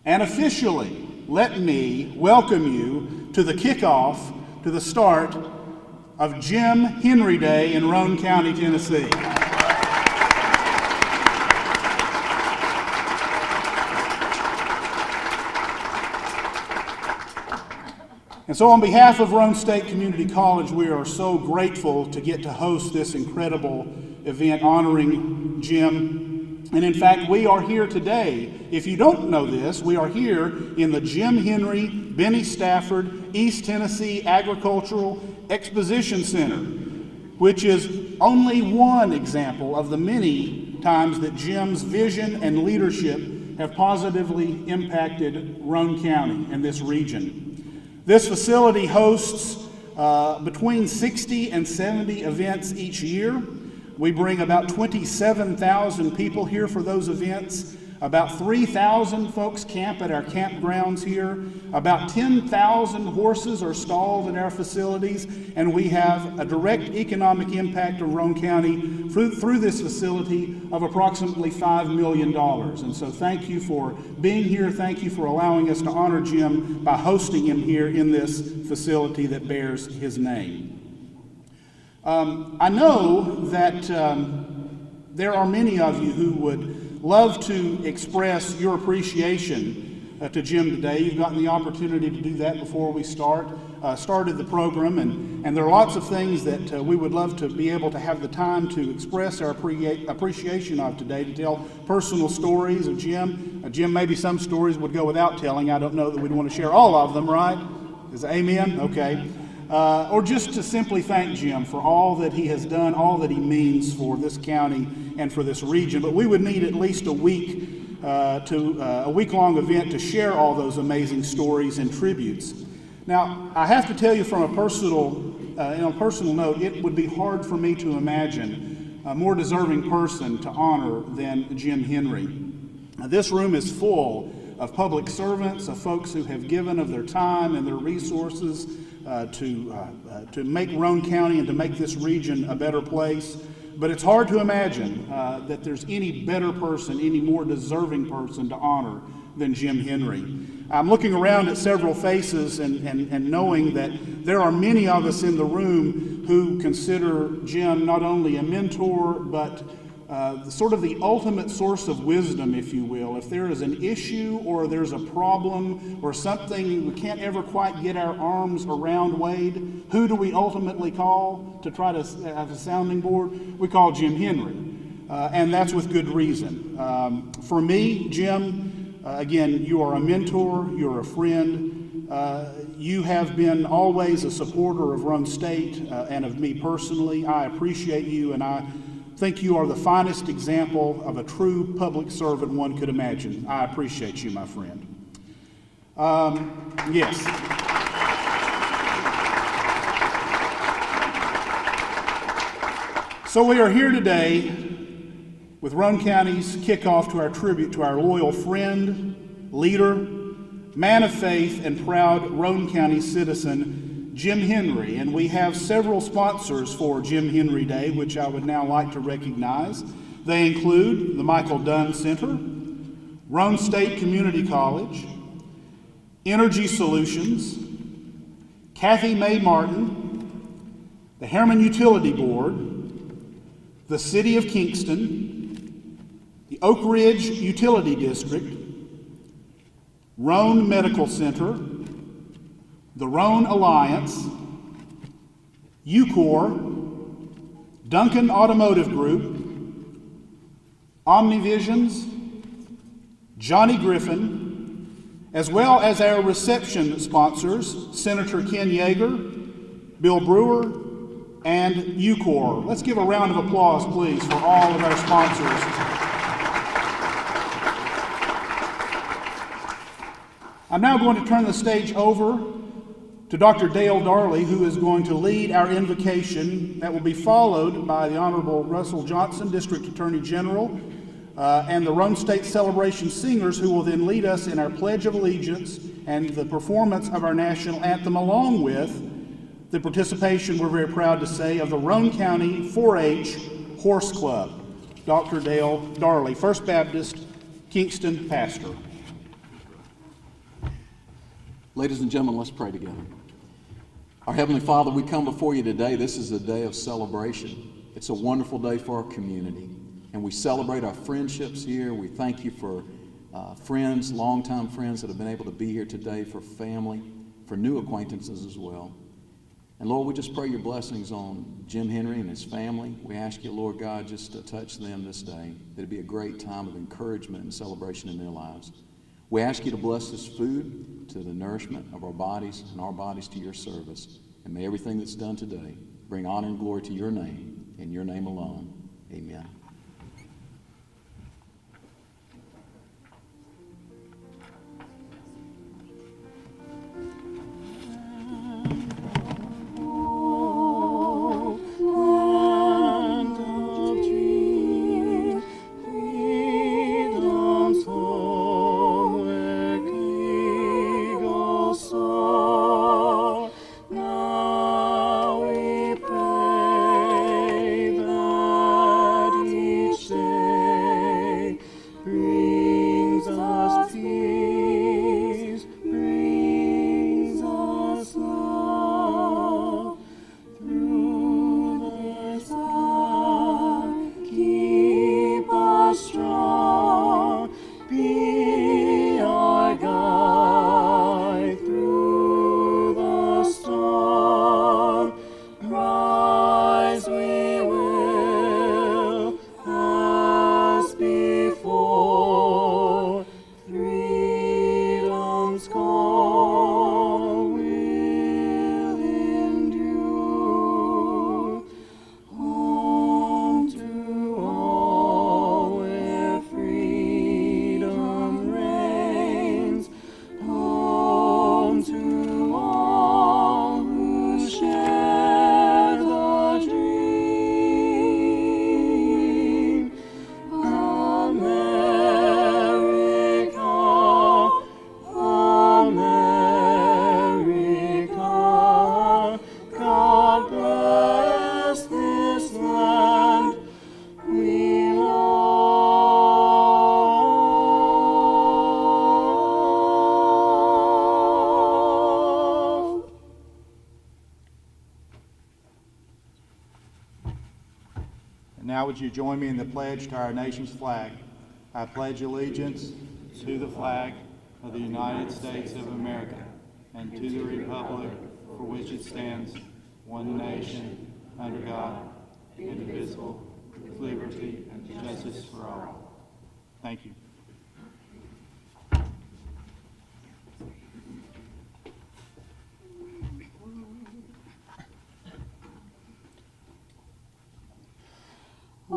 And officially, let me welcome you to the kickoff, to the start of Jim Henry Day in Roane County, Tennessee. And so on behalf of Roane State Community College, we are so grateful to get to host this incredible event honoring Jim. And in fact, we are here today. If you don't know this, we are here in the Jim Henry, Benny Stafford, East Tennessee Agricultural Exposition Center, which is only one example of the many times that Jim's vision and leadership have positively impacted Roane County and this region. This facility hosts between 60 and 70 events each year. We bring about 27,000 people here for those events. About 3,000 folks camp at our campgrounds here. About 10,000 horses are stalled in our facilities, and we have a direct economic impact of Roane County through this facility of approximately $5 million. And so thank you for being here. Thank you for allowing us to honor Jim by hosting him here in this facility that bears his name. I know that there are many of you who would love to express your appreciation to Jim today. You've gotten the opportunity to do that before we started the program, and there are lots of things that we would love to be able to have the time to express our appreciation of today, to tell personal stories of Jim. Jim, maybe some stories would go without telling. I don't know that we'd want to share all of them, right? Is it amen? Okay. Or just to simply thank Jim for all that he has done, all that he means for this county and for this region. But we would need at least a week-long event to share all those amazing stories and tributes. Now, I have to tell you from a personal note, it would be hard for me to imagine a more deserving person to honor than Jim Henry. This room is full of public servants, of folks who have given of their time and their resources to make Roane County and to make this region a better place. But it's hard to imagine that there's any better person, any more deserving person to honor than Jim Henry. I'm looking around at several faces and knowing that there are many of us in the room who consider Jim not only a mentor, but sort of the ultimate source of wisdom, if you will. If there is an issue or there's a problem or something we can't ever quite get our arms around, Wade, who do we ultimately call to try to have a sounding board? We call Jim Henry, and that's with good reason. For me, Jim, again, you are a mentor, you're a friend. You have been always a supporter of Roane State and of me personally. I appreciate you, and I think you are the finest example of a true public servant one could imagine. I appreciate you, my friend. Yes. So we are here today with Roane County's kickoff to our tribute to our loyal friend, leader, man of faith, and proud Roane County citizen, Jim Henry. And we have several sponsors for Jim Henry Day, which I would now like to recognize. They include the Michael Dunn Center, Roane State Community College, Energy Solutions, Kathy Mae Martin, the Harriman Utility Board, the City of Kingston, the Oak Ridge Utility District, Roane Medical Center, the Roane Alliance, UCOR, Duncan Automotive Group, Omnivisions, Johnny Griffin, as well as our reception sponsors, Senator Ken Yeager, Bill Brewer, and UCOR. Let's give a round of applause, please, for all of our sponsors. I'm now going to turn the stage over to Dr. Dale Darley, who is going to lead our invocation that will be followed by the Honorable Russell Johnson, District Attorney General, and the Roane State Celebration Singers, who will then lead us in our Pledge of Allegiance and the performance of our national anthem, along with the participation, we're very proud to say, of the Roane County 4-H Horse Club. Dr. Dale Darley, First Baptist, Kingston pastor. Ladies and gentlemen, let's pray together. Our Heavenly Father, we come before you today. This is a day of celebration. It's a wonderful day for our community, and we celebrate our friendships here. We thank you for friends, longtime friends that have been able to be here today, for family, for new acquaintances as well. And Lord, we just pray your blessings on Jim Henry and his family. We ask you, Lord God, just to touch them this day, that it be a great time of encouragement and celebration in their lives. We ask you to bless this food to the nourishment of our bodies and our bodies to your service. And may everything that's done today bring honor and glory to your name, in your name alone. Amen. Now would you join me in the pledge to our nation's flag? I pledge allegiance to the flag of the United States of America and to the republic for which it stands, one nation, under God, indivisible, with liberty and justice for all. Thank you.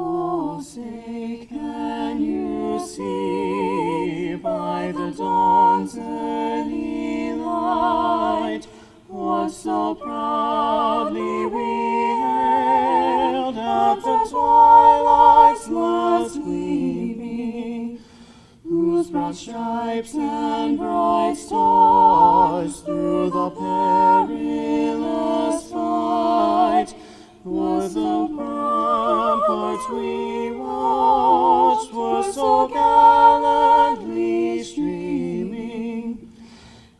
Oh, say, can you see by the dawn's early light what so proudly we hailed at the twilight's last gleaming, whose broad stripes and bright stars through the perilous fight was the ramparts we watched were so gallantly streaming,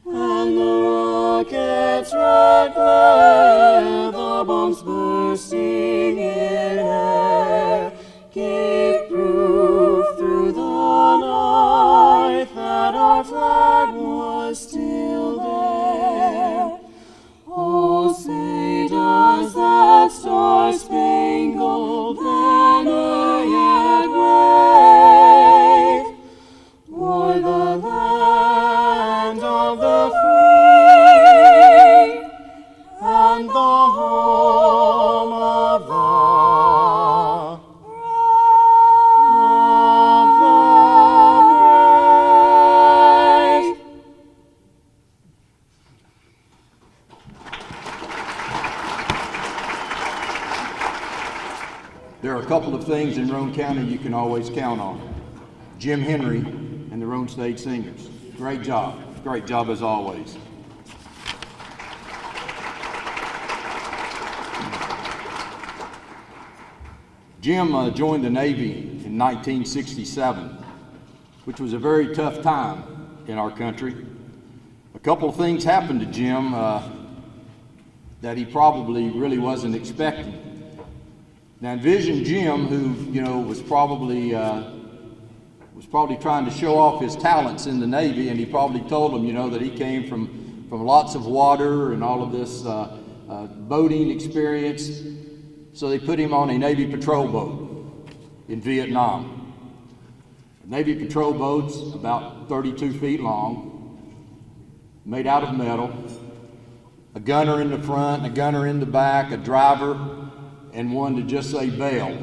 and the rockets' red glare, the bombs bursting in air, gave proof through the night that our flag was still there. Oh, say, does that star-spangled banner yet wave o'er the land of the free and the home of the brave? There are a couple of things in Roane County you can always count on. Jim Henry and the Roane State Singers. Great job. Great job as always. Jim joined the Navy in 1967, which was a very tough time in our country. A couple of things happened to Jim that he probably really wasn't expecting. Now envision Jim, who was probably trying to show off his talents in the Navy, and he probably told them, that he came from lots of water and all of this boating experience. So they put him on a Navy patrol boat in Vietnam. A Navy patrol boat's about 32 feet long, made out of metal, a gunner in the front, a gunner in the back, a driver, and one to just say bail.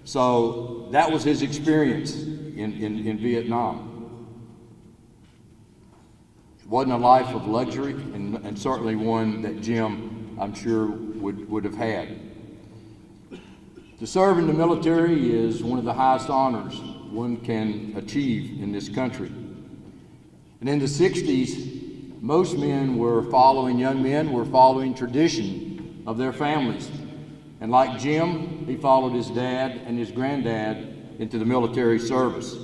So that was his experience in Vietnam. It wasn't a life of luxury, and certainly one that Jim, I'm sure, would have had. To serve in the military is one of the highest honors one can achieve in this country. And in the 60s, most young men were following tradition of their families. And like Jim, he followed his dad and his granddad into the military service.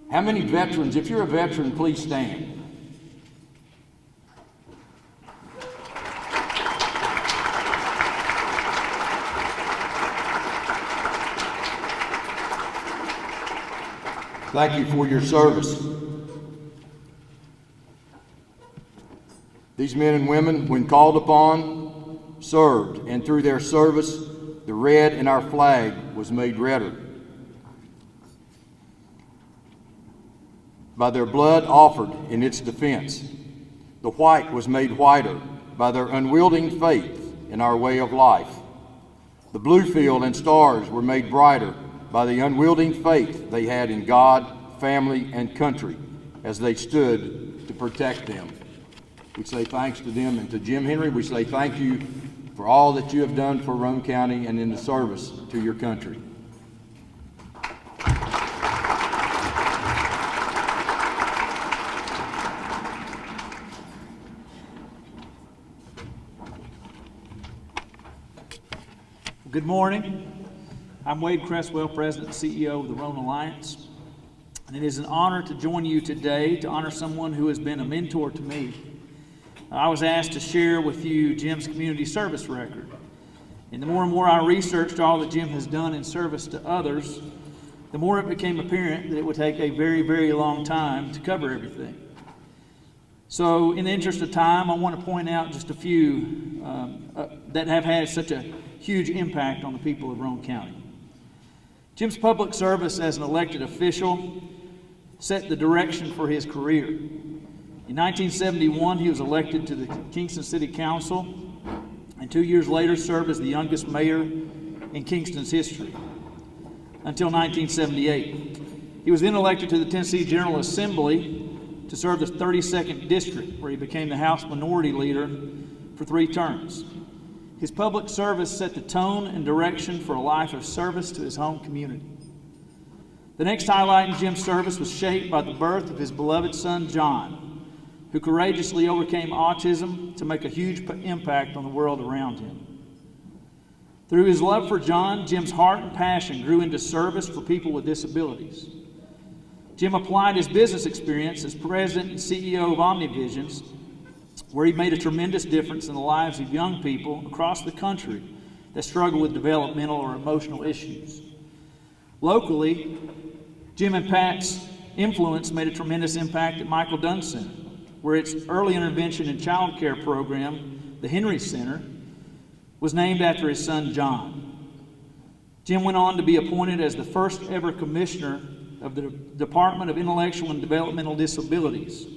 How many veterans, if you're a veteran, please stand. Thank you for your service. These men and women, when called upon, served, and through their service, the red in our flag was made redder. By their blood offered in its defense, the white was made whiter by their unwielding faith in our way of life. The blue field and stars were made brighter by the unwielding faith they had in God, family, and country as they stood to protect them. We say thanks to them, and to Jim Henry, we say thank you for all that you have done for Roane County and in the service to your country. Good morning. I'm Wade Cresswell, President and CEO of the Roane Alliance, and it is an honor to join you today to honor someone who has been a mentor to me. I was asked to share with you Jim's community service record, and the more and more I researched all that Jim has done in service to others, the more it became apparent that it would take a very, very long time to cover everything. So in the interest of time, I want to point out just a few that have had such a huge impact on the people of Roane County. Jim's public service as an elected official set the direction for his career. In 1971, he was elected to the Kingston City Council, and 2 years later served as the youngest mayor in Kingston's history, until 1978. He was then elected to the Tennessee General Assembly to serve the 32nd District, where he became the House Minority Leader for 3 terms. His public service set the tone and direction for a life of service to his home community. The next highlight in Jim's service was shaped by the birth of his beloved son, John, who courageously overcame autism to make a huge impact on the world around him. Through his love for John, Jim's heart and passion grew into service for people with disabilities. Jim applied his business experience as president and CEO of OmniVisions, where he made a tremendous difference in the lives of young people across the country that struggle with developmental or emotional issues. Locally, Jim and Pat's influence made a tremendous impact at Michael Dunn Center, where its early intervention and child care program, the Henry Center, was named after his son John. Jim went on to be appointed as the first ever commissioner of the Department of Intellectual and Developmental Disabilities,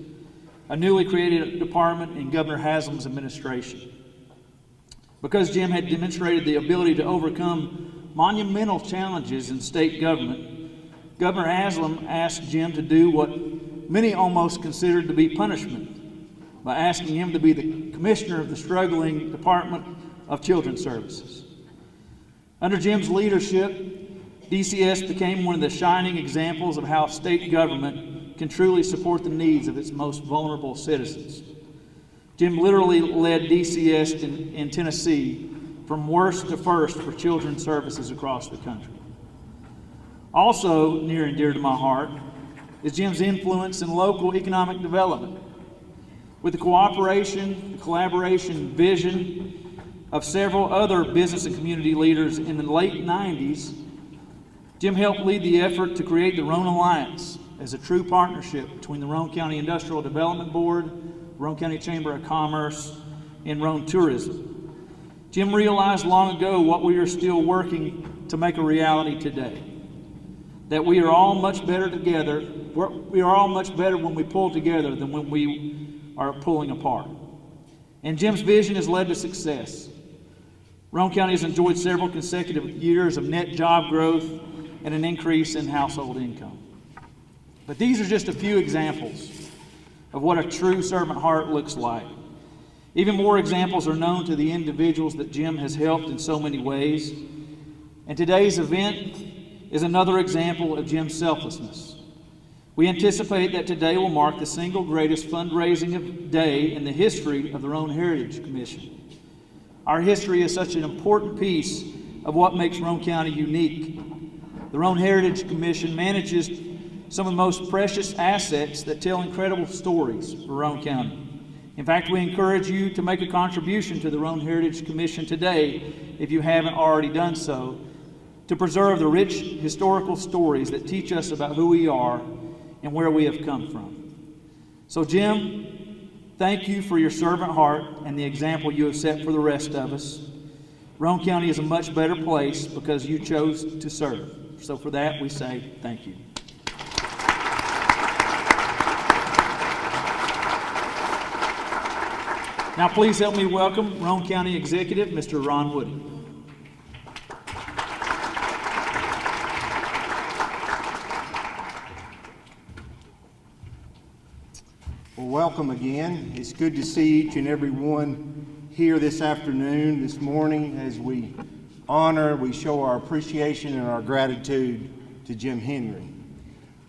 a newly created department in Governor Haslam's administration. Because Jim had demonstrated the ability to overcome monumental challenges in state government, Governor Haslam asked Jim to do what many almost considered to be punishment by asking him to be the commissioner of the struggling Department of Children's Services. Under Jim's leadership, DCS became one of the shining examples of how state government can truly support the needs of its most vulnerable citizens. Jim literally led DCS in Tennessee from worst to first for children's services across the country. Also near and dear to my heart is Jim's influence in local economic development. With the cooperation, the collaboration, vision of several other business and community leaders in the late 90s, Jim helped lead the effort to create the Roane Alliance as a true partnership between the Roane County Industrial Development Board, Roane County Chamber of Commerce, and Roane Tourism. Jim realized long ago what we are still working to make a reality today, that we are all much better together. We are all much better when we pull together than when we are pulling apart. And Jim's vision has led to success. Roane County has enjoyed several consecutive years of net job growth and an increase in household income. But these are just a few examples of what a true servant heart looks like. Even more examples are known to the individuals that Jim has helped in so many ways. And today's event is another example of Jim's selflessness. We anticipate that today will mark the single greatest fundraising day in the history of the Roane Heritage Commission. Our history is such an important piece of what makes Roane County unique. The Roane Heritage Commission manages some of the most precious assets that tell incredible stories for Roane County. In fact, we encourage you to make a contribution to the Roane Heritage Commission today, if you haven't already done so, to preserve the rich historical stories that teach us about who we are and where we have come from. So Jim, thank you for your servant heart and the example you have set for the rest of us. Roane County is a much better place because you chose to serve. So for that, we say thank you. Now please help me welcome Roane County Executive, Mr. Ron Woody. Well, welcome again. It's good to see each and every one here this afternoon, this morning, as we show our appreciation and our gratitude to Jim Henry.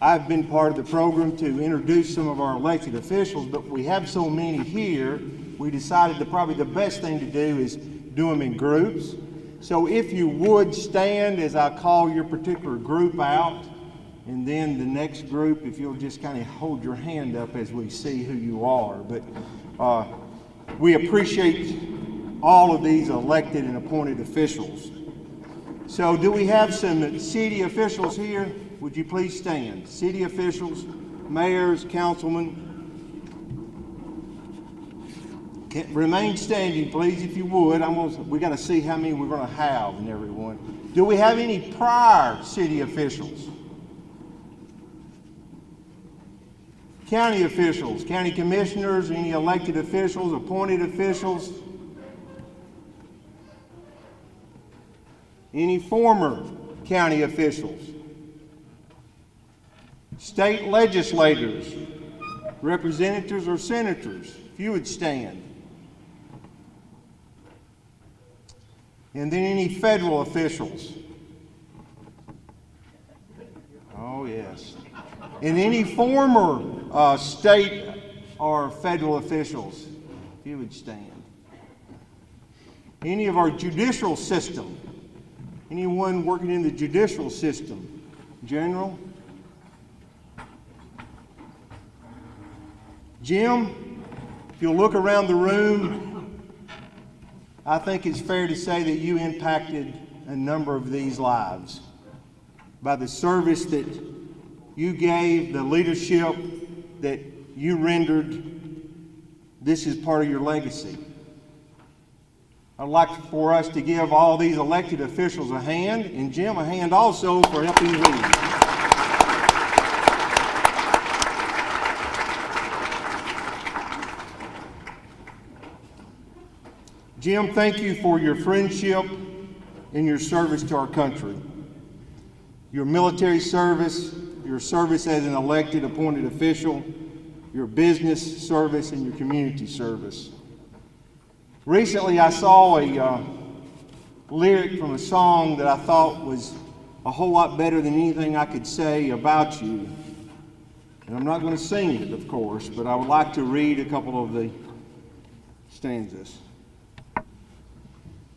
I've been part of the program to introduce some of our elected officials, but we have so many here, we decided that probably the best thing to do is do them in groups. So if you would stand as I call your particular group out, and then the next group, if you'll just kind of hold your hand up as we see who you are. But we appreciate all of these elected and appointed officials. So do we have some city officials here? Would you please stand? City officials, mayors, councilmen. Remain standing, please, if you would. We got to see how many we're going to have and everyone. Do we have any prior city officials? County officials, county commissioners, any elected officials, appointed officials? Any former county officials? State legislators, representatives or senators, if you would stand. And then any federal officials. Oh, yes. And any former state or federal officials, if you would stand. Any of our judicial system. Anyone working in the judicial system. General. Jim, if you'll look around the room, I think it's fair to say that you impacted a number of these lives by the service that you gave, the leadership that you rendered. This is part of your legacy. I'd like for us to give all these elected officials a hand, and Jim a hand also for helping lead. Jim, thank you for your friendship and your service to our country. Your military service, your service as an elected, appointed official, your business service, and your community service. Recently, I saw a lyric from a song that I thought was a whole lot better than anything I could say about you. And I'm not going to sing it, of course, but I would like to read a couple of the stanzas.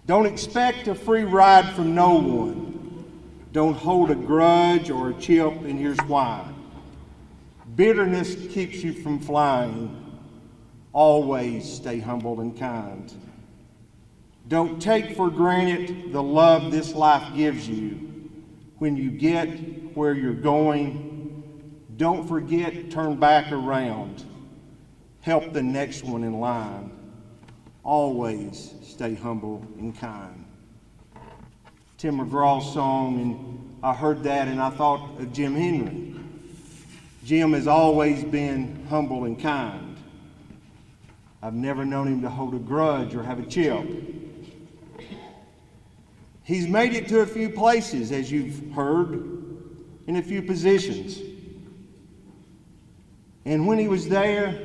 Don't expect a free ride from no one. Don't hold a grudge or a chip, and here's why. Bitterness keeps you from flying. Always stay humble and kind. Don't take for granted the love this life gives you. When you get where you're going, don't forget, turn back around. Help the next one in line. Always stay humble and kind. Tim McGraw's song, and I heard that and I thought of Jim Henry. Jim has always been humble and kind. I've never known him to hold a grudge or have a chip. He's made it to a few places, as you've heard, in a few positions. And when he was there,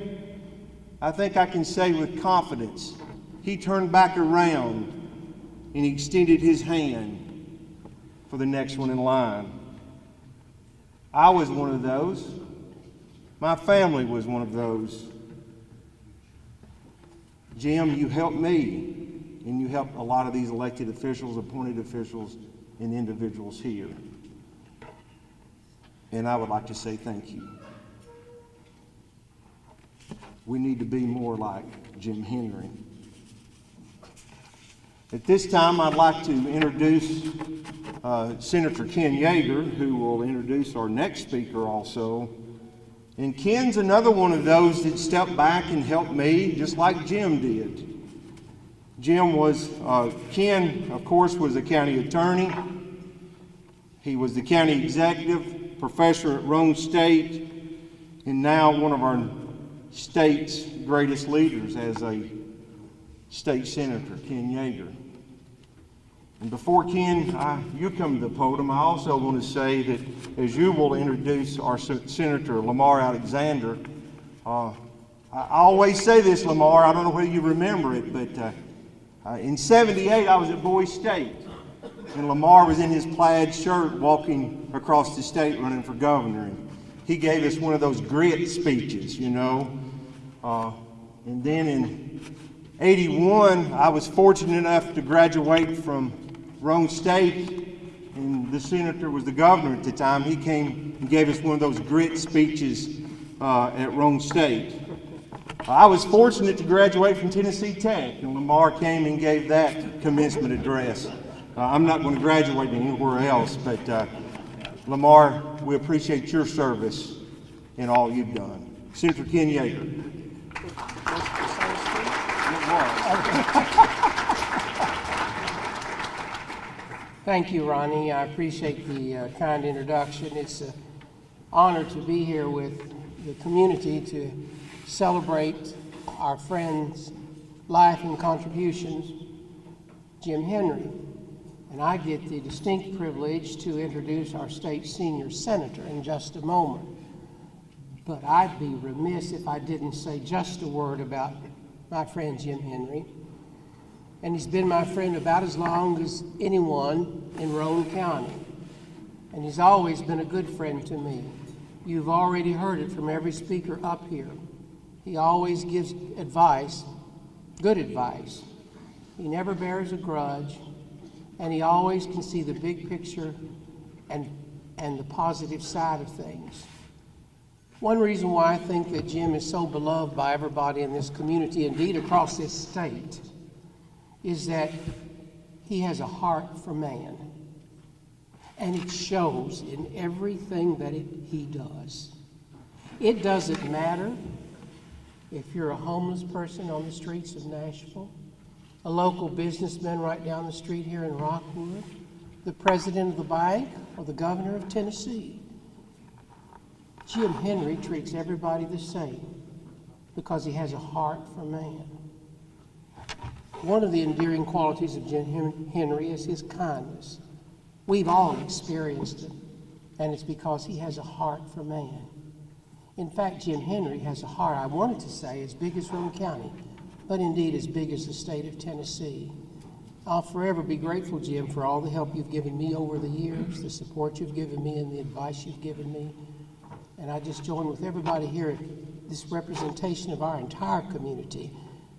I think I can say with confidence, he turned back around and extended his hand for the next one in line. I was one of those. My family was one of those. Jim, you helped me, and you helped a lot of these elected officials, appointed officials, and individuals here. And I would like to say thank you. We need to be more like Jim Henry. At this time, I'd like to introduce Senator Ken Yeager, who will introduce our next speaker also. And Ken's another one of those that stepped back and helped me, just like Jim did. Ken, of course, was a county attorney. He was the county executive, professor at Roane State, and now one of our state's greatest leaders as a state senator, Ken Yeager. And before Ken, you come to the podium, I also want to say that as you will introduce our Senator Lamar Alexander, I always say this, Lamar, I don't know whether you remember it, but in '78 I was at Bowie State, and Lamar was in his plaid shirt walking across the state running for governor. And he gave us one of those grit speeches, you know. And then in '81, I was fortunate enough to graduate from Roane State, and the senator was the governor at the time. He came and gave us one of those grit speeches at Roane State. I was fortunate to graduate from Tennessee Tech, and Lamar came and gave that commencement address. I'm not going to graduate anywhere else, but Lamar, we appreciate your service and all you've done. Senator Ken Yeager. Thank you, Ronnie. I appreciate the kind introduction. It's an honor to be here with the community to celebrate our friend's life and contributions, Jim Henry. And I get the distinct privilege to introduce our state senior senator in just a moment. But I'd be remiss if I didn't say just a word about my friend Jim Henry. And he's been my friend about as long as anyone in Roane County. And he's always been a good friend to me. You've already heard it from every speaker up here. He always gives advice, good advice. He never bears a grudge, and he always can see the big picture and the positive side of things. One reason why I think that Jim is so beloved by everybody in this community, indeed across this state, is that he has a heart for man. And it shows in everything that he does. It doesn't matter if you're a homeless person on the streets of Nashville, a local businessman right down the street here in Rockwood, the president of the bank, or the governor of Tennessee. Jim Henry treats everybody the same because he has a heart for man. One of the endearing qualities of Jim Henry is his kindness. We've all experienced it, and it's because he has a heart for man. In fact, Jim Henry has a heart, I wanted to say, as big as Roane County, but indeed as big as the state of Tennessee. I'll forever be grateful, Jim, for all the help you've given me over the years, the support you've given me, and the advice you've given me. And I just join with everybody here at this representation of our entire community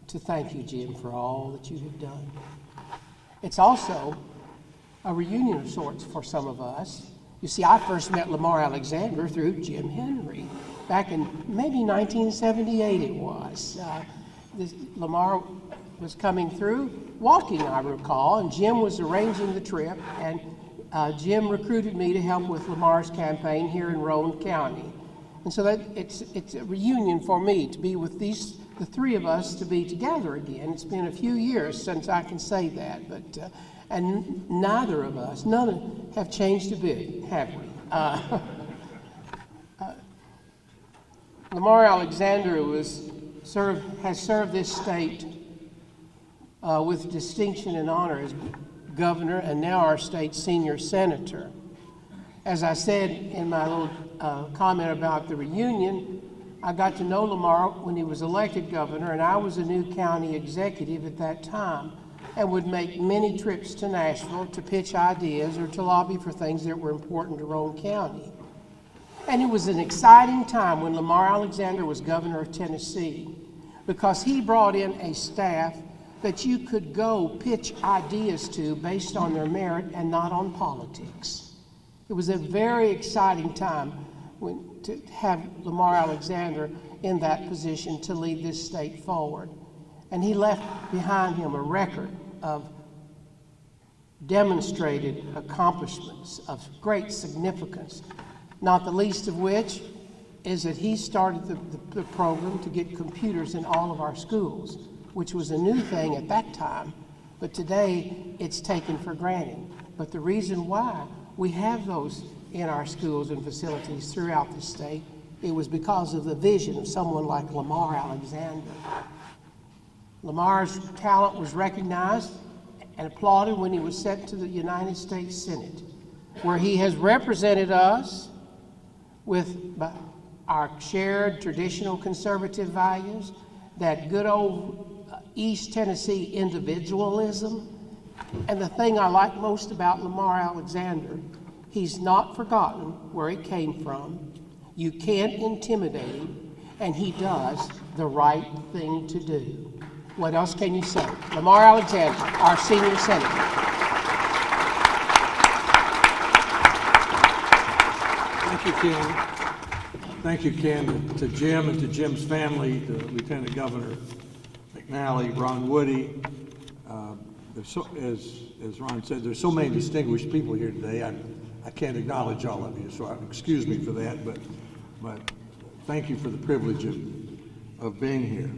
to thank you, Jim, for all that you have done. It's also a reunion of sorts for some of us. You see, I first met Lamar Alexander through Jim Henry. back in maybe 1978 it was. Lamar was coming through, walking I recall, and Jim was arranging the trip, and Jim recruited me to help with Lamar's campaign here in Roane County. And so that it's a reunion for me to be with the three of us to be together again. It's been a few years since I can say that, but and neither of us, none have changed a bit, have we? Lamar Alexander has served this state with distinction and honor as governor and now our state's senior senator. As I said in my little comment about the reunion, I got to know Lamar when he was elected governor, and I was a new county executive at that time and would make many trips to Nashville to pitch ideas or to lobby for things that were important to Roane County. And it was an exciting time when Lamar Alexander was governor of Tennessee, because he brought in a staff that you could go pitch ideas to based on their merit and not on politics. It was a very exciting time to have Lamar Alexander in that position to lead this state forward. And he left behind him a record of demonstrated accomplishments of great significance, not the least of which is that he started the program to get computers in all of our schools, which was a new thing at that time, but today it's taken for granted. But the reason why we have those in our schools and facilities throughout the state, it was because of the vision of someone like Lamar Alexander. Lamar's talent was recognized and applauded when he was sent to the United States Senate, where he has represented us with our shared traditional conservative values, that good old East Tennessee individualism. And the thing I like most about Lamar Alexander, he's not forgotten where he came from. You can't intimidate him, and he does the right thing to do. What else can you say? Lamar Alexander, our senior senator. Thank you, Ken. Thank you, Ken, to Jim and to Jim's family, to Lieutenant Governor McNally, Ron Woody. As Ron said, there's so many distinguished people here today. I can't acknowledge all of you, so excuse me for that, but thank you for the privilege of being here.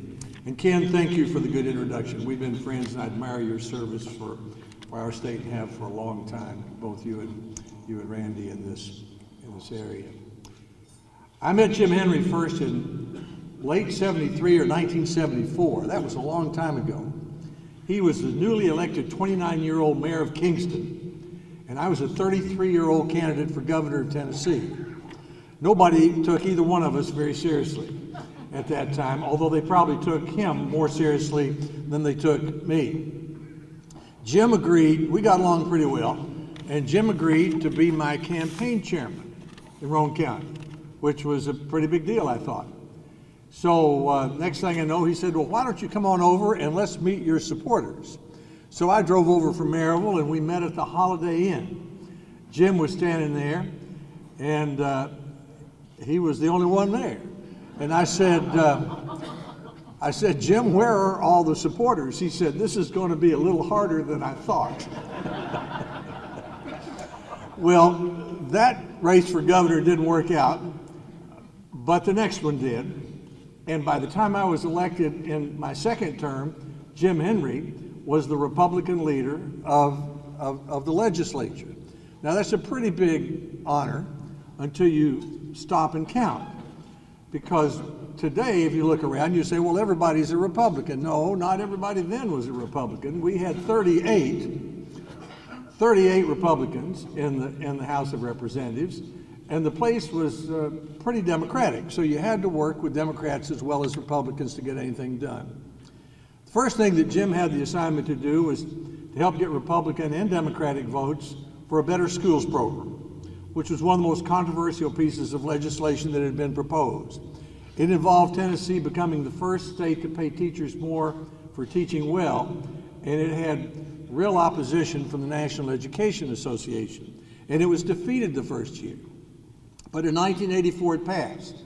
And Ken, thank you for the good introduction. We've been friends, and I admire your service for our state and have for a long time, both you and Randy in this area. I met Jim Henry first in late 73 or 1974. That was a long time ago. He was the newly elected 29-year-old mayor of Kingston, and I was a 33-year-old candidate for governor of Tennessee. Nobody took either one of us very seriously at that time, although they probably took him more seriously than they took me. Jim agreed, we got along pretty well, and Jim agreed to be my campaign chairman in Roane County, which was a pretty big deal, I thought. So next thing I know, he said, well, why don't you come on over and let's meet your supporters? So I drove over from Maryville, and we met at the Holiday Inn. Jim was standing there, and he was the only one there. And I said, Jim, where are all the supporters? He said, this is going to be a little harder than I thought. Well, that race for governor didn't work out, but the next one did. And by the time I was elected in my second term, Jim Henry was the Republican leader of the legislature. Now that's a pretty big honor until you stop and count. Because today, if you look around, you say, well, everybody's a Republican. No, not everybody then was a Republican. We had 38 Republicans in the House of Representatives, and the place was pretty Democratic. So you had to work with Democrats as well as Republicans to get anything done. The first thing that Jim had the assignment to do was to help get Republican and Democratic votes for a better schools program, which was one of the most controversial pieces of legislation that had been proposed. It involved Tennessee becoming the first state to pay teachers more for teaching well, and it had real opposition from the National Education Association, and it was defeated the first year. But in 1984 it passed,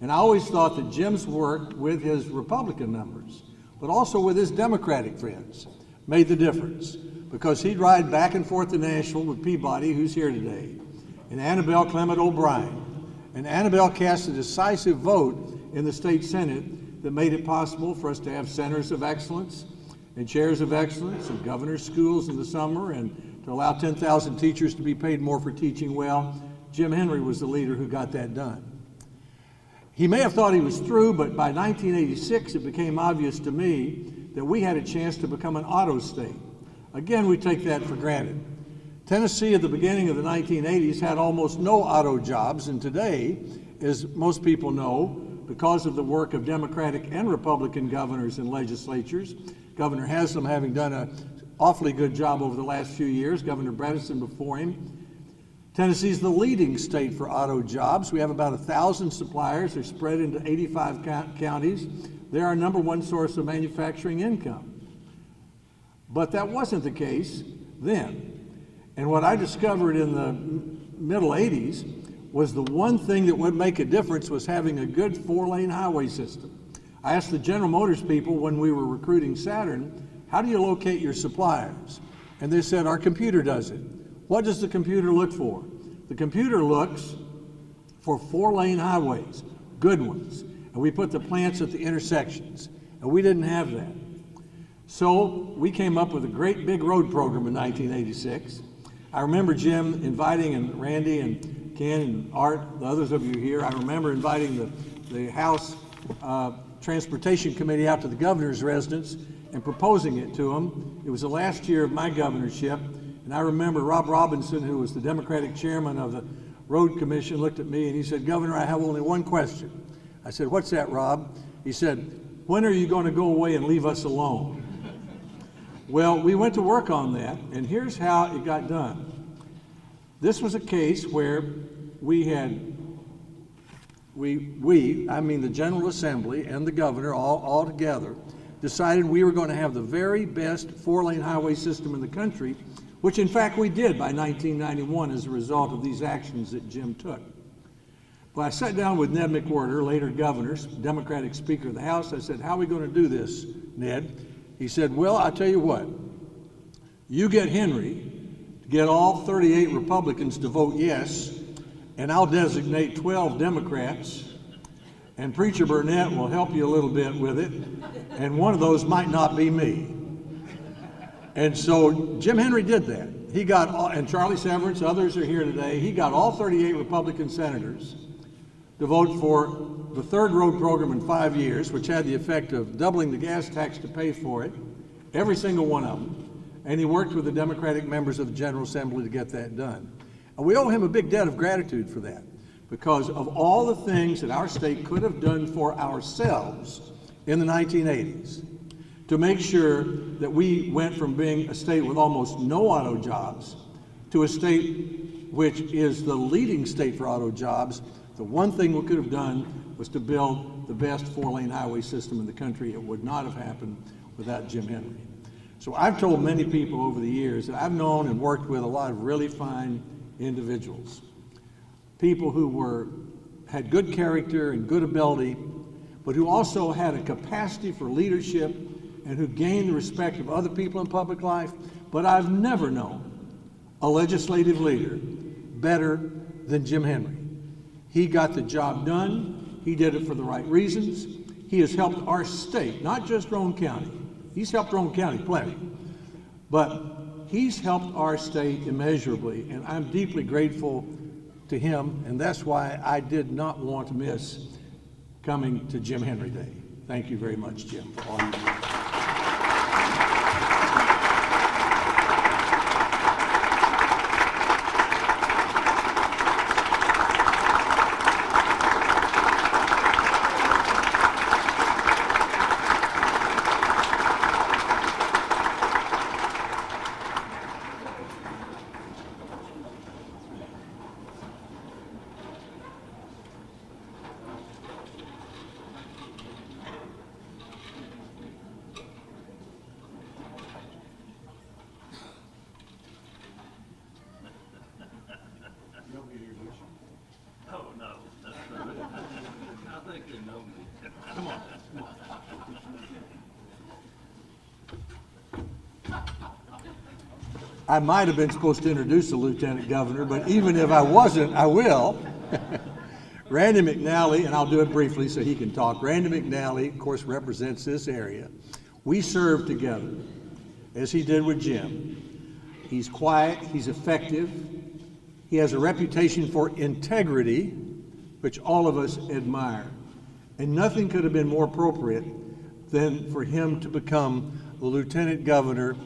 And I always thought that Jim's work with his Republican members, but also with his Democratic friends, made the difference. Because he'd ride back and forth to Nashville with Peabody, who's here today, and Annabelle Clement O'Brien. And Annabelle cast a decisive vote in the state Senate that made it possible for us to have centers of excellence and chairs of excellence and governor's schools in the summer, and to allow 10,000 teachers to be paid more for teaching well. Jim Henry was the leader who got that done. He may have thought he was through, but by 1986 it became obvious to me that we had a chance to become an auto state. Again, we take that for granted. Tennessee at the beginning of the 1980s had almost no auto jobs, and today, as most people know, because of the work of Democratic and Republican governors and legislatures, Governor Haslam having done an awfully good job over the last few years, Governor Bredesen before him, Tennessee's the leading state for auto jobs. We have about 1,000 suppliers. They're spread into 85 counties. They're our number one source of manufacturing income. But that wasn't the case then. And what I discovered in the middle 80s was the one thing that would make a difference was having a good 4-lane highway system. I asked the General Motors people when we were recruiting Saturn, how do you locate your suppliers? And they said, our computer does it. What does the computer look for? The computer looks for 4-lane highways, good ones. And we put the plants at the intersections. And we didn't have that. So we came up with a great big road program in 1986. I remember Jim inviting, and Randy and Ken and Art, the others of you here, I remember inviting the House Transportation Committee out to the governor's residence and proposing it to him. It was the last year of my governorship, and I remember Rob Robinson, who was the Democratic chairman of the Road Commission, looked at me and he said, Governor, I have only one question. I said, what's that, Rob? He said, when are you going to go away and leave us alone? Well, we went to work on that, and here's how it got done. This was a case where the General Assembly and the governor all together decided we were going to have the very best 4-lane highway system in the country, which in fact we did by 1991 as a result of these actions that Jim took. Well, I sat down with Ned McWhorter, later governor, Democratic Speaker of the House. I said, how are we going to do this, Ned? He said, well, I'll tell you what, you get Henry to get all 38 Republicans to vote yes, and I'll designate 12 Democrats, and Preacher Burnett will help you a little bit with it, and one of those might not be me. And so Jim Henry did that. He got, and Charlie Severance, others are here today, he got all 38 Republican senators to vote for the third road program in 5 years, which had the effect of doubling the gas tax to pay for it, every single one of them. And he worked with the Democratic members of the General Assembly to get that done. And we owe him a big debt of gratitude for that, because of all the things that our state could have done for ourselves in the 1980s to make sure that we went from being a state with almost no auto jobs to a state which is the leading state for auto jobs. The one thing we could have done was to build the best 4-lane highway system in the country. It would not have happened without Jim Henry. So I've told many people over the years that I've known and worked with a lot of really fine individuals, people who had good character and good ability, but who also had a capacity for leadership and who gained the respect of other people in public life. But I've never known a legislative leader better than Jim Henry. He got the job done. He did it for the right reasons. He has helped our state, not just Roane County. He's helped Roane County plenty, but he's helped our state immeasurably, and I'm deeply grateful to him, and that's why I did not want to miss coming to Jim Henry Day. Thank you very much, Jim, for all you do. I might have been supposed to introduce the Lieutenant Governor, but even if I wasn't, I will. Randy McNally, and I'll do it briefly so he can talk. Randy McNally, of course, represents this area. We served together, as he did with Jim. He's quiet, he's effective, he has a reputation for integrity, which all of us admire. And nothing could have been more appropriate than for him to become the Lieutenant Governor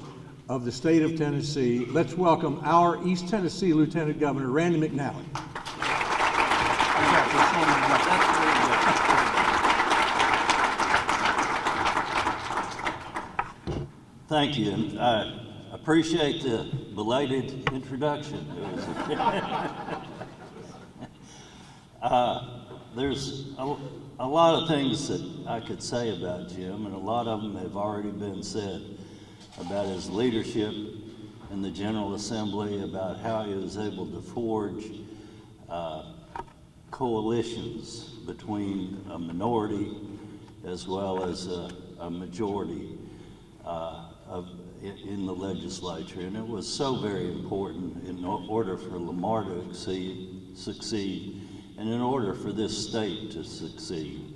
of the state of Tennessee. Let's welcome our East Tennessee Lieutenant Governor, Randy McNally. Thank you, and I appreciate the belated introduction. There's a lot of things that I could say about Jim, and a lot of them have already been said about his leadership in the General Assembly, about how he was able to forge coalitions between a minority as well as a majority in the legislature. And it was so very important in order for Lamar to succeed and in order for this state to succeed.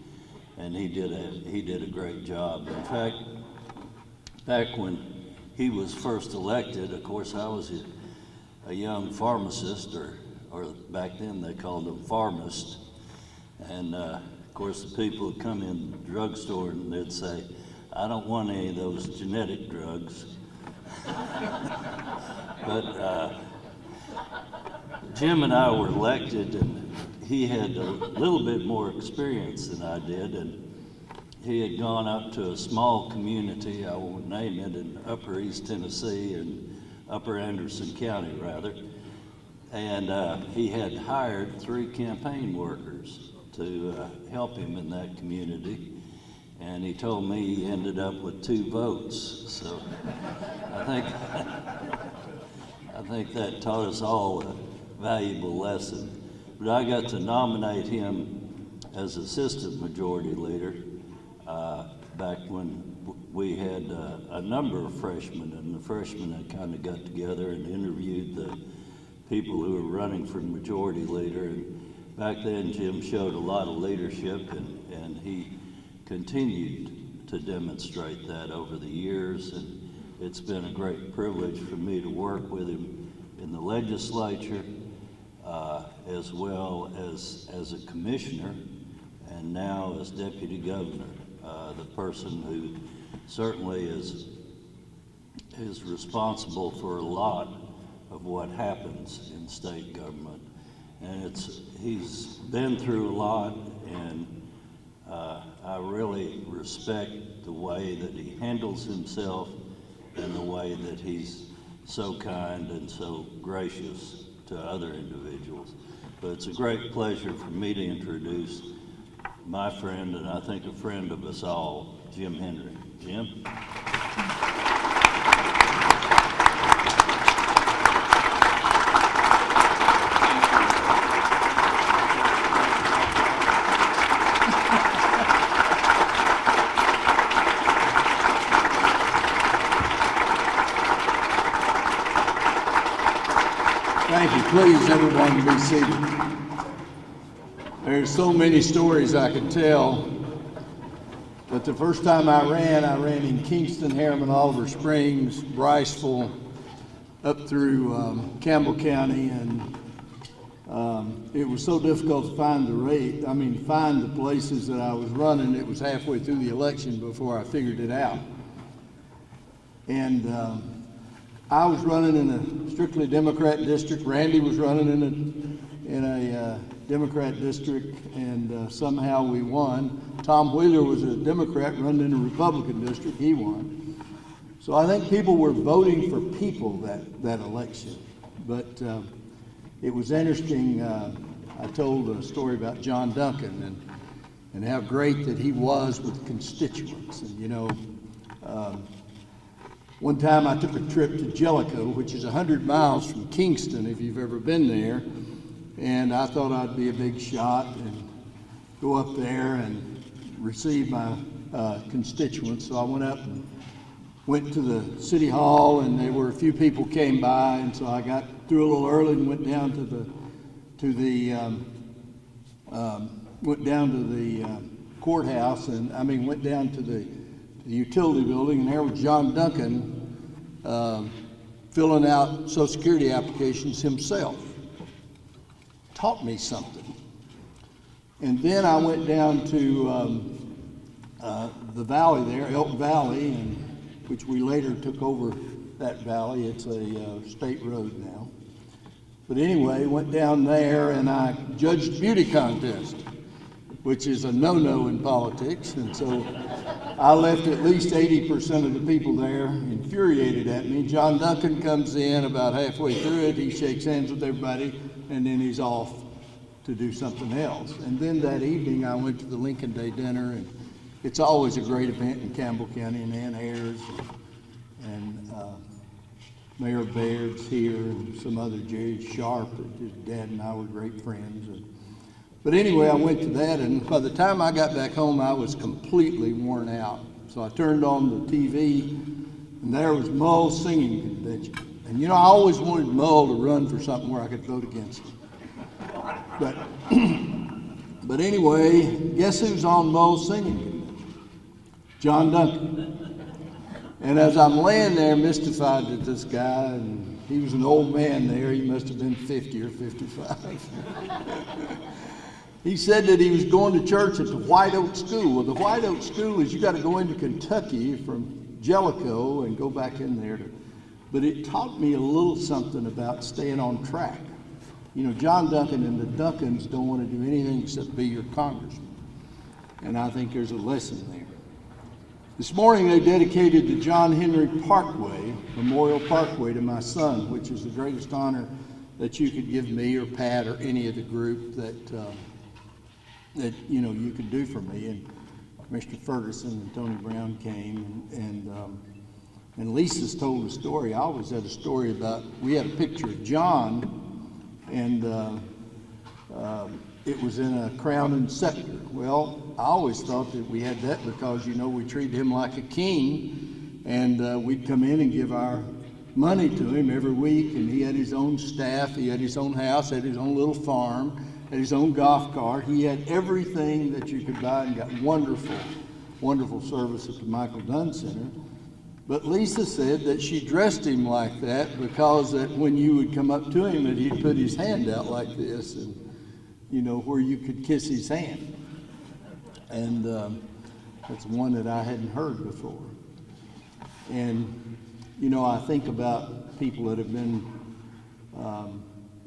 And he did a great job. In fact, back when he was first elected, of course, I was a young pharmacist, or back then they called them pharmacists. And of course, the people would come in the drugstore and they'd say, "I don't want any of those genetic drugs." But Jim and I were elected, and he had a little bit more experience than I did, and he had gone up to a small community, I won't name it, in Upper East Tennessee, in Upper Anderson County rather, and he had hired 3 campaign workers to help him in that community. And he told me he ended up with 2 votes. So I think that taught us all a valuable lesson. But I got to nominate him as assistant majority leader back when we had a number of freshmen, and the freshmen had kind of got together and interviewed the people who were running for majority leader. And back then, Jim showed a lot of leadership, and he continued to demonstrate that over the years, and it's been a great privilege for me to work with him in the legislature, as well as a commissioner, and now as deputy governor, the person who certainly is responsible for a lot of what happens in state government. And he's been through a lot, and I really respect the way that he handles himself and the way that he's so kind and so gracious to other individuals. But it's a great pleasure for me to introduce my friend, and I think a friend of us all, Jim Henry. Jim? Thank you. Please, everyone, be seated. There's so many stories I could tell, but the first time I ran in Kingston, Harriman, Oliver Springs, Briceville, up through Campbell County, and it was so difficult to find find the places that I was running. It was halfway through the election before I figured it out. And I was running in a strictly Democrat district. Randy was running in a Democrat district, and somehow we won. Tom Wheeler was a Democrat running in a Republican district. He won. So I think people were voting for people that election. But it was interesting. I told a story about John Duncan and how great that he was with constituents. And one time I took a trip to Jellicoe, which is 100 miles from Kingston, if you've ever been there. And I thought I'd be a big shot and go up there. And receive my constituents. So I went up and went to the city hall, and there were a few people came by, and so I got through a little early and went down to the courthouse, and went down to the utility building, and there was John Duncan filling out Social Security applications himself. Taught me something. And then I went down to the valley there, Elk Valley, which we later took over that valley. It's a state road now. But anyway, went down there and I judged beauty contest, which is a no-no in politics. And so I left at least 80% of the people there infuriated at me. John Duncan comes in about halfway through it. He shakes hands with everybody, and then he's off to do something else. And then that evening I went to the Lincoln Day dinner, and it's always a great event in Campbell County, and Ann Ayers and Mayor Baird's here, and some other, Jerry Sharp, his dad and I were great friends. But anyway, I went to that, and by the time I got back home, I was completely worn out. So I turned on the TV, and there was Mull's singing convention. And I always wanted Mull to run for something where I could vote against him. But anyway, guess who's on Mull's singing convention? John Duncan. And as I'm laying there mystified at this guy, and he was an old man there, he must have been 50 or 55. He said that he was going to church at the White Oak School. Well, the White Oak School is you got to go into Kentucky from Jellicoe and go back in there. But it taught me a little something about staying on track. John Duncan and the Duncans don't want to do anything except be your congressman. And I think there's a lesson there. This morning they dedicated the John Henry Parkway, Memorial Parkway, to my son, which is the greatest honor that you could give me or Pat or any of the group that you could do for me. And Commissioner Ferguson and Tony Brown came, and Lisa's told a story. I always had a story about, we had a picture of John, and it was in a crown and scepter. Well, I always thought that we had that because, we treated him like a king, and we'd come in and give our money to him every week, and he had his own staff, he had his own house, had his own little farm, had his own golf cart. He had everything that you could buy, and got wonderful, wonderful service at the Michael Dunn Center. But Lisa said that she dressed him like that because that when you would come up to him, that he'd put his hand out like this, and where you could kiss his hand. And that's one that I hadn't heard before. And I think about people that have been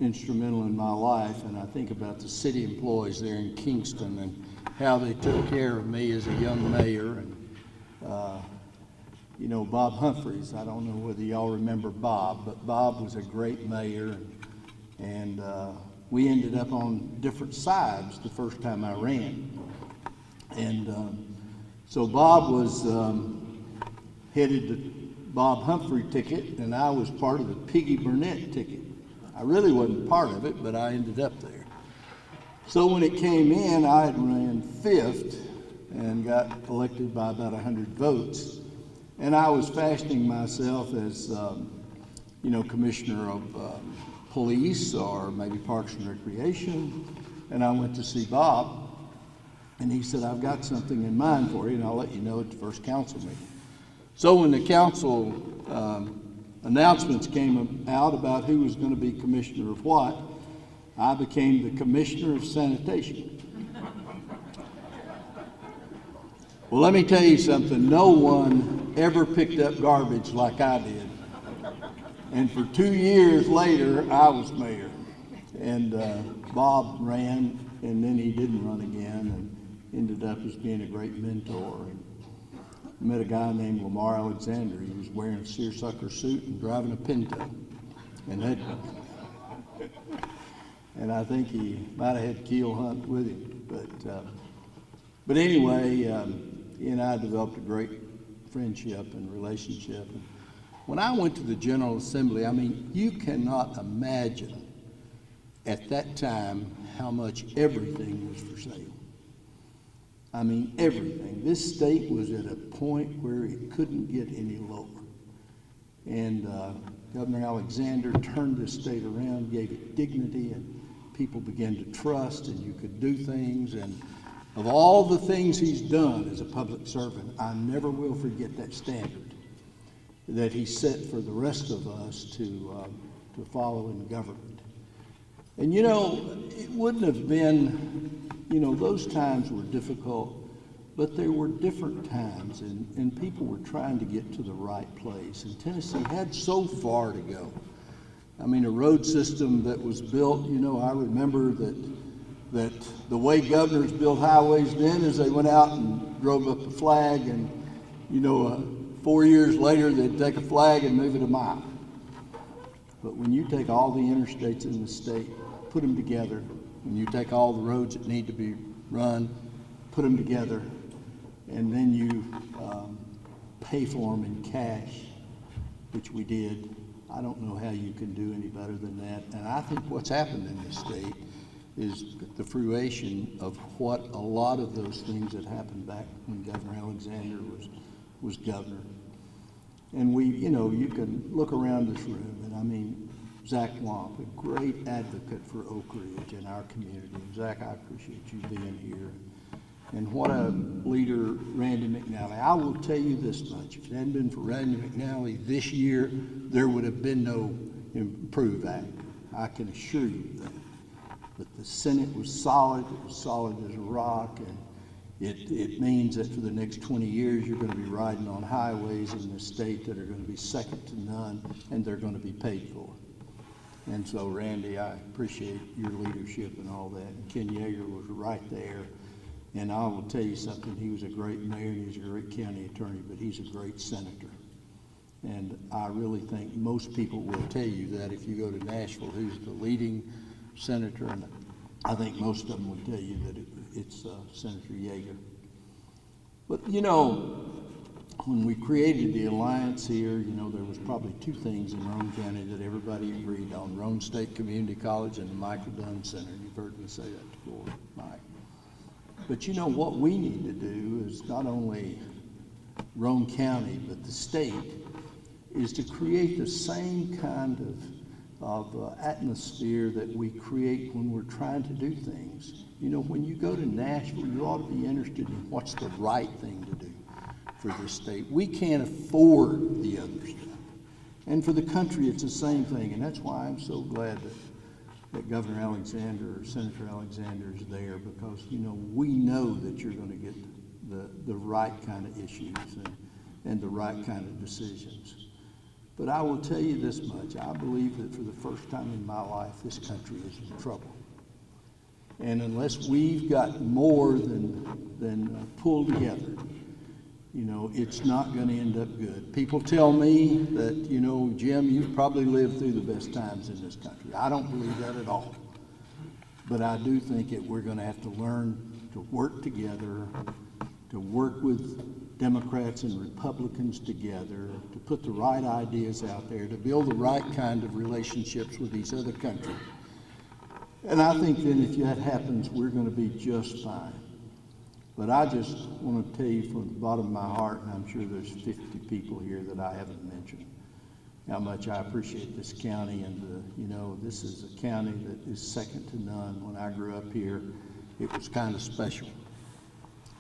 instrumental in my life, and I think about the city employees there in Kingston and how they took care of me as a young mayor. And Bob Humphreys, I don't know whether y'all remember Bob, but Bob was a great mayor, and we ended up on different sides the first time I ran. And so Bob was headed the Bob Humphrey ticket, and I was part of the Piggy Burnett ticket. I really wasn't part of it, but I ended up there. So when it came in, I had ran 5th and got elected by about 100 votes. And I was fashioning myself as, commissioner of police or maybe Parks and Recreation. And I went to see Bob, and he said, I've got something in mind for you, and I'll let you know at the first council meeting. So when the council announcements came out about who was going to be commissioner of what, I became the commissioner of sanitation. Well, let me tell you something. No one ever picked up garbage like I did. And for 2 years later, I was mayor. And Bob ran, and then he didn't run again, and ended up as being a great mentor. And I met a guy named Lamar Alexander. He was wearing a seersucker suit and driving a Pinto. And I think he might have had Keel Hunt with him. But anyway, he and I developed a great friendship and relationship. And when I went to the General Assembly, you cannot imagine at that time how much everything was for sale. I mean, everything. This state was at a point where it couldn't get any lower. And Governor Alexander turned this state around, gave it dignity, and people began to trust, and you could do things. And of all the things he's done as a public servant, I never will forget that standard that he set for the rest of us to follow in government. And you know, it wouldn't have been, you know, those times were difficult, but there were different times, and people were trying to get to the right place. And Tennessee had so far to go. I mean, a road system that was built, you know, I remember that the way governors built highways then is they went out and drove up a flag, and, you know, 4 years later they'd take a flag and move it a mile. But when you take all the interstates in the state, put them together, when you take all the roads that need to be run, put them together, and then you pay for them in cash, which we did, I don't know how you can do any better than that. And I think what's happened in this state is the fruition of what a lot of those things that happened back when Governor Alexander was governor. And we, you know, you can look around this room, and I mean, Zach Womp, a great advocate for Oak Ridge and our community. And Zach, I appreciate you being here. And what a leader Randy McNally. I will tell you this much, if it hadn't been for Randy McNally this year, there would have been no Improve Act. I can assure you that. But the Senate was solid, it was solid as a rock, and it means that for the next 20 years, you're going to be riding on highways in the state that are going to be second to none, and they're going to be paid for. And so, Randy, I appreciate your leadership and all that. And Ken Yeager was right there. And I will tell you something, he was a great mayor and he's a great county attorney, but he's a great senator. And I really think most people will tell you that if you go to Nashville, who's the leading senator, and I think most of them will tell you that it's Senator Yeager. But you know, when we created the alliance here, you know, there was probably two things in Roane County that everybody agreed on: Roane State Community College and the Michael Dunn Center. You've heard me say that before, Mike. But you know, what we need to do is not only Roane County, but the state, is to create the same kind of atmosphere that we create when we're trying to do things. You know, when you go to Nashville, you ought to be interested in what's the right thing to do for this state. We can't afford the other stuff. And for the country, it's the same thing. And that's why I'm so glad that Governor Alexander or Senator Alexander is there, because, you know, we know that you're going to get the right kind of issues and the right kind of decisions. But I will tell you this much: I believe that for the first time in my life, this country is in trouble. And unless we've got more than pulled together, you know, it's not going to end up good. People tell me that, you know, Jim, you've probably lived through the best times in this country. I don't believe that at all. But I do think that we're going to have to learn to work together, to work with Democrats and Republicans together, to put the right ideas out there, to build the right kind of relationships with these other countries. And I think then if that happens, we're going to be just fine. But I just want to tell you from the bottom of my heart, and I'm sure there's 50 people here that I haven't mentioned, how much I appreciate this county. And, you know, this is a county that is second to none. When I grew up here, it was kind of special.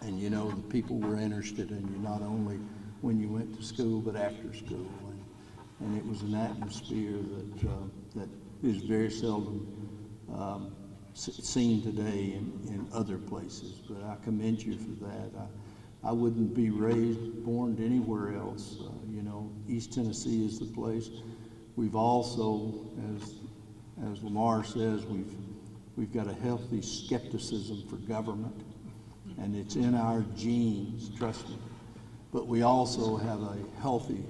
And, you know, the people were interested in you not only when you went to school, but after school. And it was an atmosphere that is very seldom seen today in other places. But I commend you for that. I wouldn't be born anywhere else. You know, East Tennessee is the place. We've also, as Lamar says, we've got a healthy skepticism for government, and it's in our genes, trust me. But we also have a healthy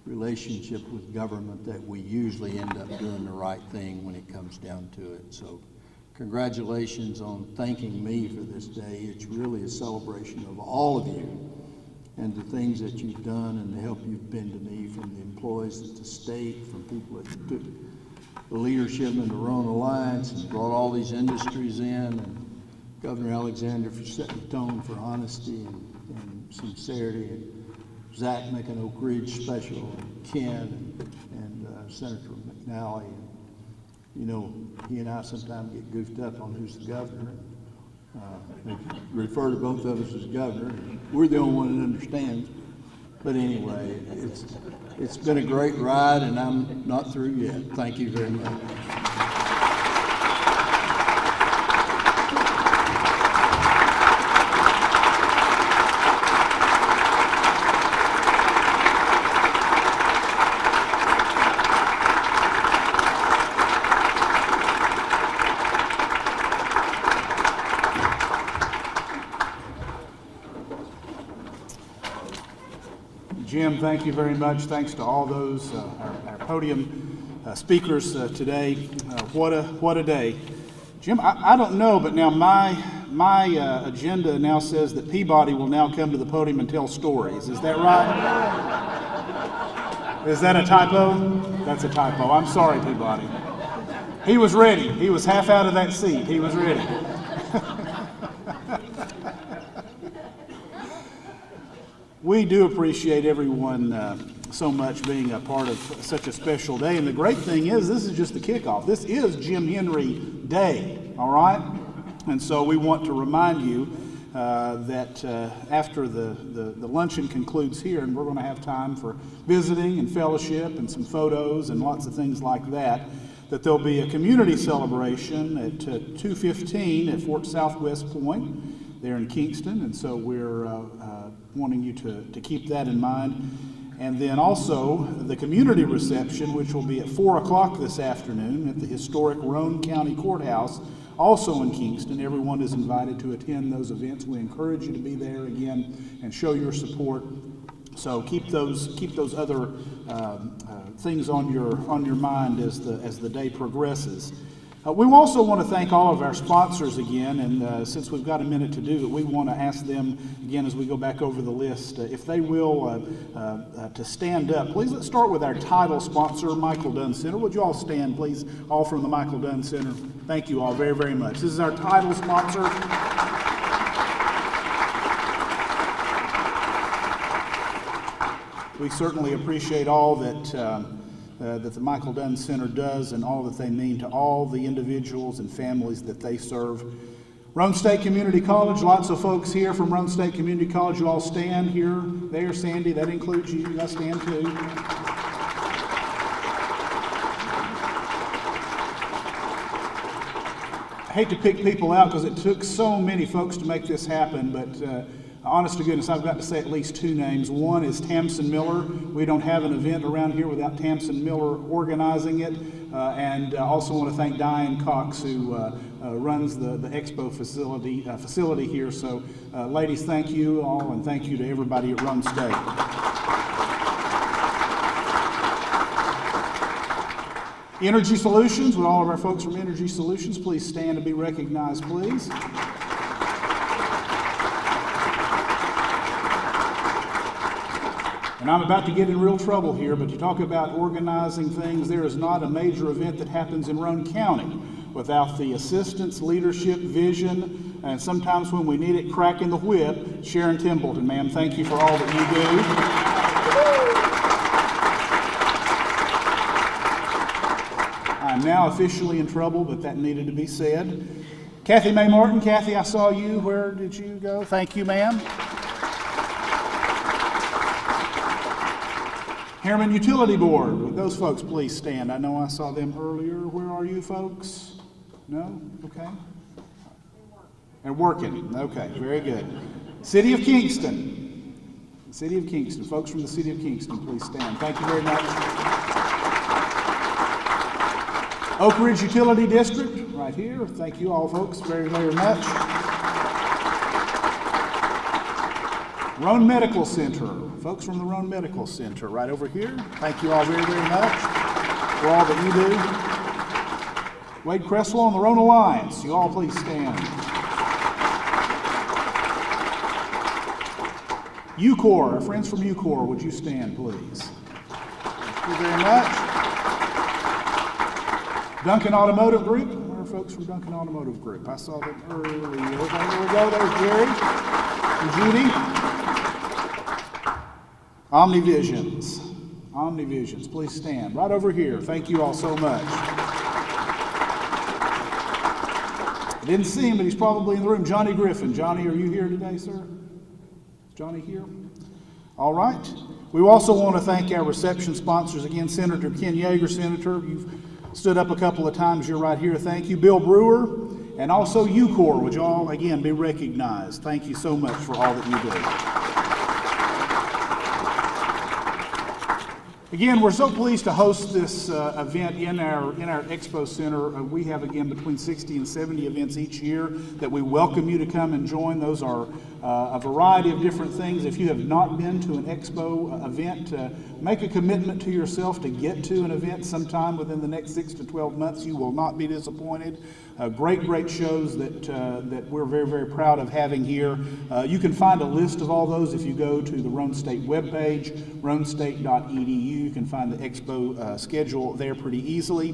relationship with government that we usually end up doing the right thing when it comes down to it. So congratulations on thanking me for this day. It's really a celebration of all of you and the things that you've done and the help you've been to me, from the employees at the state, from people that took the leadership in the Roane Alliance and brought all these industries in. And Governor Alexander for setting the tone for honesty and sincerity, and Zach making Oak Ridge special, and Ken and Senator McNally. And, you know, he and I sometimes get goofed up on who's the governor. They refer to both of us as governor. We're the only one that understands. But anyway, it's been a great ride, and I'm not through yet. Thank you very much. Jim, thank you very much. Thanks to all those, our podium speakers today. What a day. Jim, I don't know, but now my agenda now says that Peabody will now come to the podium and tell stories. Is that right? Is that a typo? That's a typo. I'm sorry, Peabody. He was ready. He was half out of that seat. He was ready. We do appreciate everyone so much being a part of such a special day. And the great thing is, this is just the kickoff. This is Jim Henry Day, all right? And so we want to remind you that after the luncheon concludes here, and we're going to have time for visiting and fellowship and some photos and lots of things like that, that there'll be a community celebration at 2:15 at Fort Southwest Point there in Kingston. And so we're wanting you to keep that in mind. And then also the community reception, which will be at 4 o'clock this afternoon at the historic Roane County Courthouse, also in Kingston. Everyone is invited to attend those events. We encourage you to be there again and show your support. So keep those other things on your mind as the day progresses. We also want to thank all of our sponsors again, and since we've got a minute to do it, we want to ask them again as we go back over the list, if they will to stand up. Please, let's start with our title sponsor, Michael Dunn Center. Would you all stand, please, all from the Michael Dunn Center? Thank you all very, very much. This is our title sponsor. We certainly appreciate all that that the Michael Dunn Center does and all that they mean to all the individuals and families that they serve. Roane State Community College, lots of folks here from Roane State Community College. You all stand here, there, Sandy, that includes you. You guys stand too. I hate to pick people out because it took so many folks to make this happen, but honest to goodness, I've got to say at least two names. One is Tamsin Miller. We don't have an event around here without Tamsin Miller organizing it. And also want to thank Diane Cox, who runs the Expo facility here. So, ladies, thank you all, and thank you to everybody at Roane State. Energy Solutions, with all of our folks from Energy Solutions, please stand and be recognized, please. And I'm about to get in real trouble here, but you talk about organizing things. There is not a major event that happens in Roane County without the assistance, leadership, vision, and sometimes when we need it, cracking the whip. Sharon Templeton, ma'am, thank you for all that you do. I'm now officially in trouble, but that needed to be said. Kathy Mae Martin. Kathy, I saw you. Where did you go? Thank you, ma'am. Harriman Utility Board, would those folks please stand? I know I saw them earlier. Where are you folks? No? Okay. They're working. Okay, very good. City of Kingston. City of Kingston. Folks from the City of Kingston, please stand. Thank you very much. Oak Ridge Utility District, right here. Thank you all folks very, very much. Roane Medical Center. Folks from the Roane Medical Center right over here. Thank you all very, very much for all that you do. Wade Cresswell and the Roane Alliance. You all please stand. UCOR, our friends from UCOR, would you stand, please? Thank you very much. Duncan Automotive Group. Where are folks folks from Duncan Automotive Group? I saw them earlier. There we go. There's Jerry and Judy. Omnivisions. Omnivisions, please stand. Right over here. Thank you all so much. I didn't see him, but he's probably in the room. Johnny Griffin. Johnny, are you here today, sir? Is Johnny here? All right. We also want to thank our reception sponsors again. Senator Ken Yeager, Senator, you've stood up a couple of times. You're right here. Thank you. Bill Brewer, and also UCOR. Would you all again be recognized? Thank you so much for all that you do. Again, we're so pleased to host this event in our Expo Center. We have, again, between 60 and 70 events each year that we welcome you to come and join. Those are a variety of different things. If you have not been to an Expo event, make a commitment to yourself to get to an event sometime within the next 6 to 12 months. You will not be disappointed. Great shows that we're very, very proud of having here. You can find a list of all those if you go to the Roane State webpage, roanestate.edu. You can find the Expo schedule there pretty easily.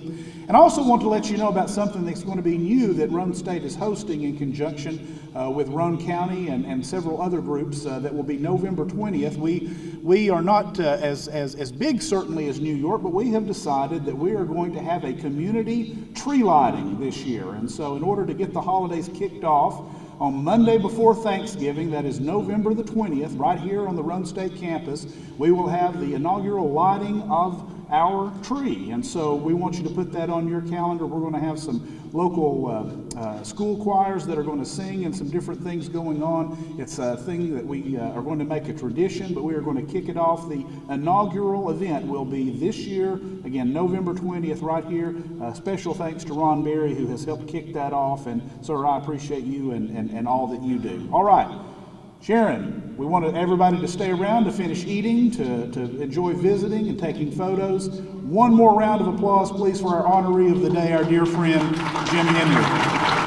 And I also want to let you know about something that's going to be new that Roane State is hosting in conjunction with Roane County and several other groups that will be November 20th. We are not as big certainly as New York, but we have decided that we are going to have a community tree lighting this year. And so in order to get the holidays kicked off, on Monday before Thanksgiving, that is November the 20th, right here on the Roane State campus, we will have the inaugural lighting of our tree. And so we want you to put that on your calendar. We're going to have some local school choirs that are going to sing and some different things going on. It's a thing that we are going to make a tradition, but we are going to kick it off. The inaugural event will be this year, again, November 20th, right here. Special thanks to Ron Berry, who has helped kick that off. And sir, I appreciate you and all that you do. All right. Sharon, we want everybody to stay around to finish eating, to enjoy visiting and taking photos. One more round of applause, please, for our honoree of the day, our dear friend, Jim Henry.